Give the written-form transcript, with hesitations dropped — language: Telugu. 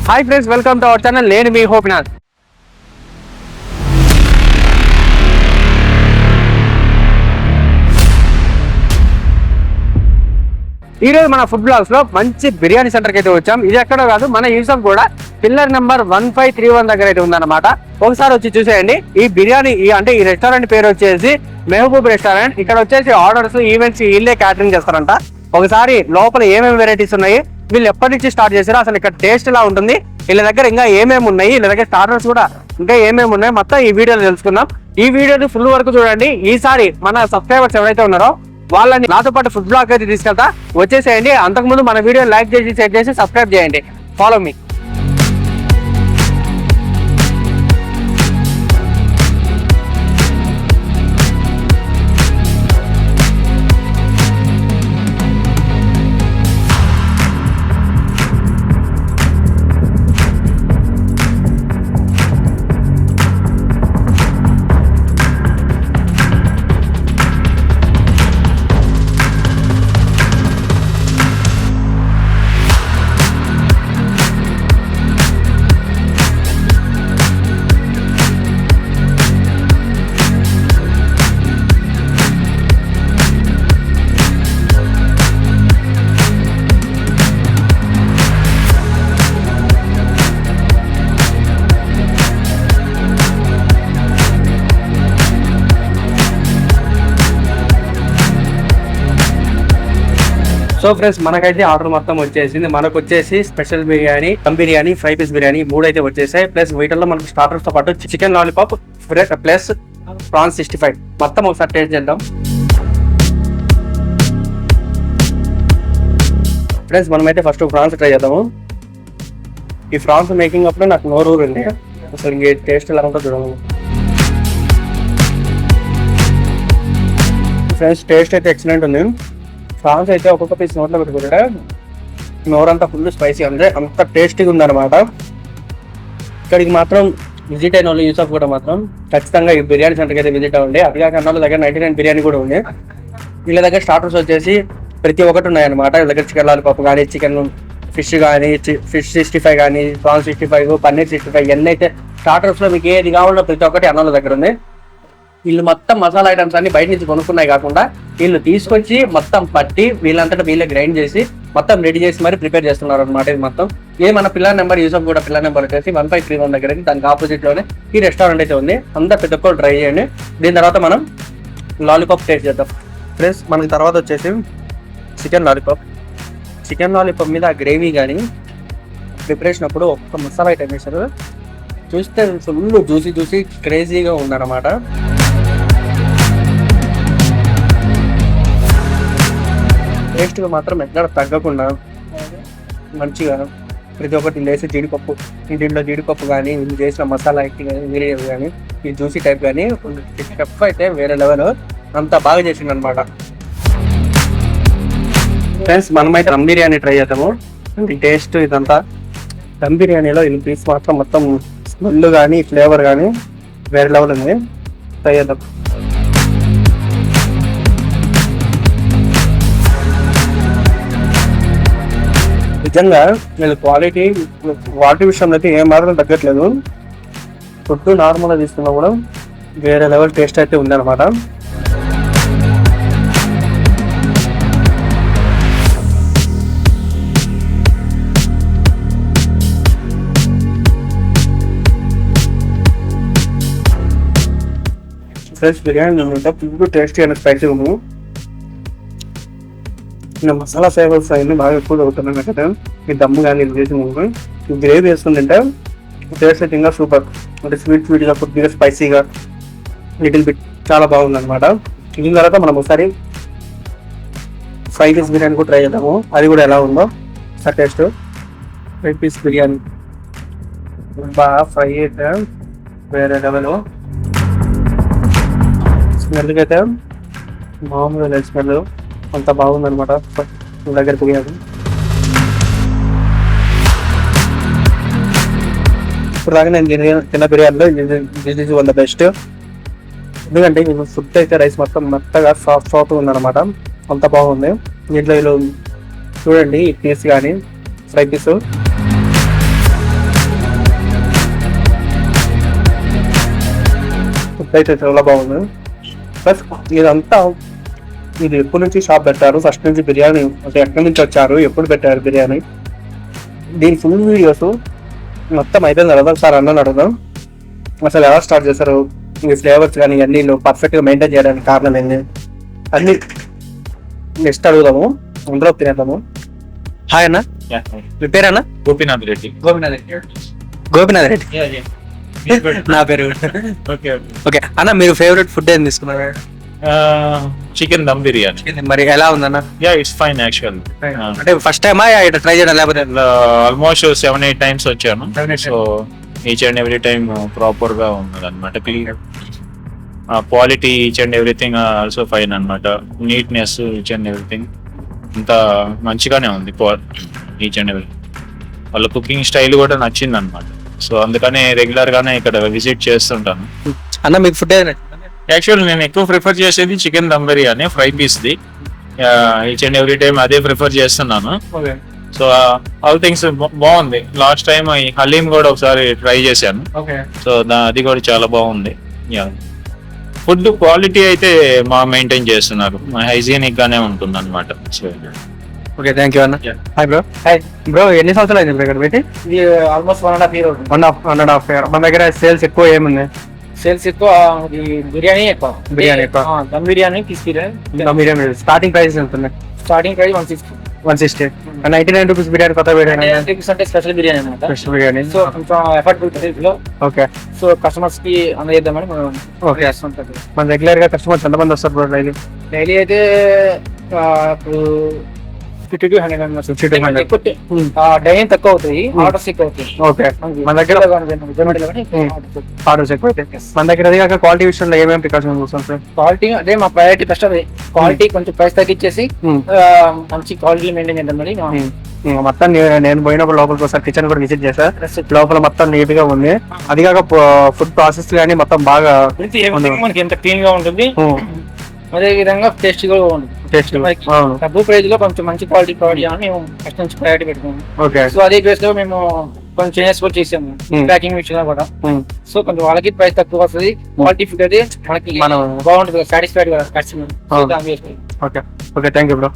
Hi friends, welcome to our channel. నేను మీ హోప్నాథ్. ఈ రోజు మన ఫుడ్ బ్లాగ్స్ లో మంచి బిర్యానీ సెంటర్ కి అయితే వచ్చాం. ఇది ఎక్కడో కాదు, మన యూసఫ్ కూడా పిల్లర్ నెంబర్ 1531 దగ్గర అయితే ఉందన్నమాట. ఒకసారి వచ్చి చూసేయండి. ఈ బిర్యానీ అంటే ఈ రెస్టారెంట్ పేరు వచ్చేసి మెహబూబ్ రెస్టారెంట్. ఇక్కడ వచ్చేసి ఆర్డర్స్, ఈవెంట్స్ వీళ్ళే క్యాటరింగ్ చేస్తారంట. ఒకసారి లోపల ఏమేమి వెరైటీస్ ఉన్నాయి, వీళ్ళు ఎప్పటి నుంచి స్టార్ట్ చేశారో, అసలు ఇక్కడ టేస్ట్ ఎలా ఉంటుంది, వీళ్ళ దగ్గర ఇంకా ఏమేమి ఉన్నాయి, వీళ్ళ దగ్గర స్టార్టర్స్ కూడా ఇంకా ఏమేమి ఉన్నాయి, మొత్తం ఈ వీడియోలో తెలుసుకుందాం. ఈ వీడియోని ఫుల్ వరకు చూడండి. ఈసారి మన సబ్స్క్రైబర్స్ ఎవరైతే ఉన్నారో వాళ్ళని నాతో పాటు ఫుడ్ బ్లాగ్ అయితే తీసుకెళ్తా. వచ్చేసేయండి. అంతకుముందు మన వీడియో లైక్ చేసి, షేర్ చేసి, సబ్స్క్రైబ్ చేయండి. Follow me. సో ఫ్రెండ్స్, మనకైతే ఆర్డర్ మొత్తం వచ్చేసింది. మనకు వచ్చేసి special biryani, dum biryani, fry piece biryani 3 అయితే వచ్చేసాయి. ప్లస్ వీటిల్లో మనకు స్టార్టర్స్ తో పాటు చికెన్ లాలీపాప్ ప్లస్ ప్రాన్స్ 65 మొత్తం ఒకసారి టేస్ట్ చేద్దాం. ఫ్రెండ్స్, మనమైతే ఫస్ట్ ఫ్రాన్స్ ట్రై చేద్దాము. ఈ ఫ్రాన్స్ మేకింగ్ అప్పుడు నాకు నోరు ఊరింది. అసలు ఇంకే టేస్ట్ ఎలా ఉంటుందో చూడము. ఫ్రెండ్స్, టేస్ట్ అయితే ఎక్సలెంట్ ఉంది. ఫ్రాన్స్ అయితే ఒక్కొక్క పీస్ నోట్లో పెట్టుకుంటే నోరంతా ఫుల్ స్పైసీ ఉంది, అంత టేస్టీగా ఉందన్నమాట. ఇక్కడికి మాత్రం విజిట్ అయిన వాళ్ళు యూసఫ్ కూడా మాత్రం ఖచ్చితంగా ఈ బిర్యానీ సెంటర్కి అయితే విజిట్ అవ్వండి. అదిగా కన్నా దగ్గర 99 బిర్యానీ కూడా ఉంది. వీళ్ళ దగ్గర స్టార్టర్స్ వచ్చేసి ప్రతి ఒక్కటి ఉన్నాయన్నమాట. వీళ్ళ దగ్గర చికెన్ లాలీపాప్ కానీ, చికెన్ ఫిష్ కానీ, ఫిష్ 65 కానీ, ప్రాన్స్ 65, పన్నీర్ 65 ఎన్ని అయితే స్టార్టర్స్లో మీకు ఏది కావాలో ప్రతి ఒక్కటి అన్నోళ్ళ దగ్గర ఉంది. వీళ్ళు మొత్తం మసాలా ఐటమ్స్ అన్ని బయట నుంచి కొనుక్కున్నాయి కాకుండా వీళ్ళు తీసుకొచ్చి మొత్తం పట్టి వీళ్ళంతటా వీళ్ళే గ్రైండ్ చేసి మొత్తం రెడీ చేసి మరి ప్రిపేర్ చేస్తున్నారు అనమాట. ఇది మొత్తం ఇది మన పిల్లర్ నెంబర్ యూసఫ్ కూడా పిల్లర్ నెంబర్ వచ్చేసి 1531 దగ్గర, దానికి ఆపోజిట్ లోనే ఈ రెస్టారెంట్ అయితే ఉంది. అంతా పెద్ద ఒక్కరు ట్రై చేయండి. దీని తర్వాత మనం లాలీపాప్ టేస్ట్ చేద్దాం. ప్లస్ మనకి తర్వాత వచ్చేసి చికెన్ లాలీపాప్ మీద గ్రేవీ కానీ ప్రిపరేషన్ అప్పుడు ఒక్క మసాలా ఐటమ్ వేసారు. చూస్తే ఫుల్ జ్యూసీ క్రేజీగా ఉందన్నమాట. టేస్ట్గా మాత్రం ఎక్కడ తగ్గకుండా మంచిగా ప్రతి ఒక్కటి లేసి జీడిపప్పు, దీంట్లో జీడిపప్పు కానీ, వీళ్ళు చేసిన మసాలా ఇంగ్రీడియంట్స్ కానీ, ఈ జ్యూసీ టైప్ కానీ స్టెప్ అయితే వేరే లెవెల్, అంతా బాగా చేసింది అనమాట. ఫ్రెండ్స్, మనమైతే దమ్ బిర్యానీ ట్రై చేద్దాము. ఈ టేస్ట్ ఇదంతా దమ్ బిర్యానీలో ఈ పీస్ మాత్రం మొత్తం స్మెల్ కానీ ఫ్లేవర్ కానీ వేరే లెవెల్ ఉంది. ట్రై చేద్దాం. నిజంగా వీళ్ళ క్వాలిటీ విషయంలో అయితే ఏం మాత్రం తగ్గట్లేదు. ఫుడ్ నార్మల్గా తీసుకున్నా కూడా వేరే లెవెల్ టేస్ట్ అయితే ఉందన్నమాట. Fresh biryani full tasty and spicy ఉంది. ఇంకా మసాలా ఫ్లేవర్స్ అన్నీ బాగా ఎక్కువ అవుతున్నాయి కదా. ఈ దమ్ము కానీ ఇది చేసి ఈ గ్రేవీ వేసుకుని తింటే టేస్ట్ అయితే ఇంకా సూపర్. అంటే స్వీట్గా కొద్దిగా స్పైసీగా లిటిల్ బిట్ చాలా బాగుంది అనమాట. దీని తర్వాత మనం ఒకసారి ఫ్రై పీస్ బిర్యానీ కూడా ట్రై చేద్దాము. అది కూడా ఎలా ఉందో ఆ టేస్ట్. ఫ్రై పీస్ బిర్యానీ బాగా ఫ్రై అయితే వేరే లెవెల్. స్మెల్కి అయితే మామూలుగా స్మెల్ అంత బాగుందనమాట. దగ్గర బిర్యానీ ఇప్పుడు దాకా నేను తిన్న బిర్యానీలో this is one the best. ఎందుకంటే ఫుడ్ అయితే రైస్ మొత్తం మెత్తగా సాఫ్ట్ ఉందన్నమాట. అంత బాగుంది. దీంట్లో చూడండి ఈ పీస్ కానీ ఫ్రై పీస్ ఫుడ్ అయితే చాలా బాగుంది. ప్లస్ ఇదంతా ఇది ఎప్పటి నుంచి షాప్ పెట్టారు, ఫస్ట్ నుంచి బిర్యానీ అంటే ఎక్కడి నుంచి వచ్చారు, ఎప్పుడు పెట్టారు బిర్యానీ, దీని ఫుల్ వీడియోస్ మొత్తం అయిపోయిన తర్వాత సార్ అన్నని అడుగుదాం అసలు ఎలా స్టార్ట్ చేశారు, ఈ ఫ్లేవర్స్ కానీ అన్ని పర్ఫెక్ట్గా మెయింటైన్ చేయడానికి కారణం ఏంటి అన్ని నెక్స్ట్ అడుగుదాము. అందరూ తినేద్దాము. హాయ్ అన్న, మీ పేరన్నా? గోపీనాథ్ రెడ్డి. గోపినాథ్ రెడ్డి నా పేరు. ఓకే అన్న, మీరు ఫేవరెట్ ఫుడ్ ఏం తీసుకున్నారు? చికెన్ దమ్ బిర్యానీ. మరి ఎలా ఉందన్న? Yeah it's fine actual. అంటే ఫస్ట్ టైమా ఇట్లా ట్రై చేయడం లేకపోతే? ఆల్మోస్ట్ 7-8 times వచ్చాను. So each and every time proper గా ఉన్నది అనమాట. Quality each and everything also fine అనమాట. నీట్నెస్ ఈచ్ అండ్ ఎవ్రీథింగ్ అంతా మంచిగానే ఉంది. ఈచ్ అండ్ ఎవ్రీథింగ్ వాళ్ళ కుకింగ్ స్టైల్ కూడా నచ్చింది అనమాట. సో అందుకనే రెగ్యులర్ గానే ఇక్కడ విజిట్ చేస్తుంటాను. అన్న మీకు ఫుడ్ యాక్చువల్ నేను ఎక్కువ ప్రిఫర్ చేసేది chicken dum biryani fry piece ది. ఈచ్ అండ్ ఎవ్రీ టైం అదే ప్రిఫర్ చేస్తున్నాను. సో ఆల్ థింగ్స్ బాగుంది. లాస్ట్ టైం ఈ హలీం కూడా ఒకసారి ట్రై చేశాను. సో అది కూడా చాలా బాగుంది. ఫుడ్ క్వాలిటీ అయితే మెయింటైన్ చేస్తున్నారు, హైజీనిక్ గానే ఉంటుంది అనమాట. ఓకే, థ్యాంక్ యూ అన్న. Hi bro. హాయ్ బ్రో, ఎన్ని సంవత్సరాలు అయింది ఇక్కడ పెట్టి? Almost 1.5 years. 1.5 year. మన దగ్గర సేల్స్ ఎక్కువ ఏముంది? సేల్స్ ఎక్కువ బిర్యానీ ఎక్కువ. దమ్ బిర్యానీ బిర్యానీ స్టార్టింగ్ ప్రైస్ ఎంత ఉంది? Starting price 160. 160. 99 రూపీస్ బిర్యానీ, కొత్త బిర్యానీ అంటే స్పెషల్ బిర్యానీ అనమాట. స్పెషల్ బిర్యానీ. సో కొంచెం ఎఫర్టబుల్ ప్రైస్ లో. ఓకే. సో కస్టమర్స్ కి అందజేద్దామని మనం ఓకే చేస్తుంటాం. మన రెగ్యులర్ గా కస్టమర్స్ ఎంతమంది వస్తారు బ్రో డైలీ? డైలీ అయితే ఇప్పుడు 50 to 100 members. డైనింగ్ తక్కువ అవుతాయి, ఆర్డర్స్ ఎక్కువ అవుతాయి. ఓకే, మన దగ్గర ఆర్డర్స్ ఎక్కువ అవుతాయి. మన దగ్గర అది కాక క్వాలిటీ విషయంలో ఏమేమి ప్రికాషన్ చూస్తాం సార్? క్వాలిటీ అంటే మా ప్రయారిటీ ఫస్ట్ అది. క్వాలిటీ కొంచెం ప్రైస్ తగ్గించేసి మంచి క్వాలిటీ మెయింటైన్ చేద్దాం మరి. మొత్తం నేను పోయినప్పుడు లోపలికి ఒకసారి కిచెన్ కూడా విజిట్ చేశా. లోపల మొత్తం నీట్ గా ఉంది. అది కాక ఫుడ్ ప్రాసెస్ కానీ మొత్తం బాగా మనకి ఎంత క్లీన్ గా ఉంటుంది, అదే విధంగా టేస్ట్ కూడా ఉంటుంది. తక్కువ ప్రైస్ లో కొంచెం మంచి క్వాలిటీ ప్రొవైడ్ చేయాలని మేము ఫస్ట్ నుంచి ప్రయారిటీ పెట్టుకున్నాం. ఓకే. సో అదే ప్రైస్ లో మేము కొంచెం చేంజెస్ కూడా చేసాము ప్యాకింగ్ విషయంలో కూడా. సో కొంచెం వాళ్ళకి ప్రైస్ తక్కువ వస్తుంది, క్వాలిటీ ఫుడ్ అయితే మనకి బాగుంటుంది, సాటిస్ఫైడ్ కదా customer. Okay okay, thank you bro.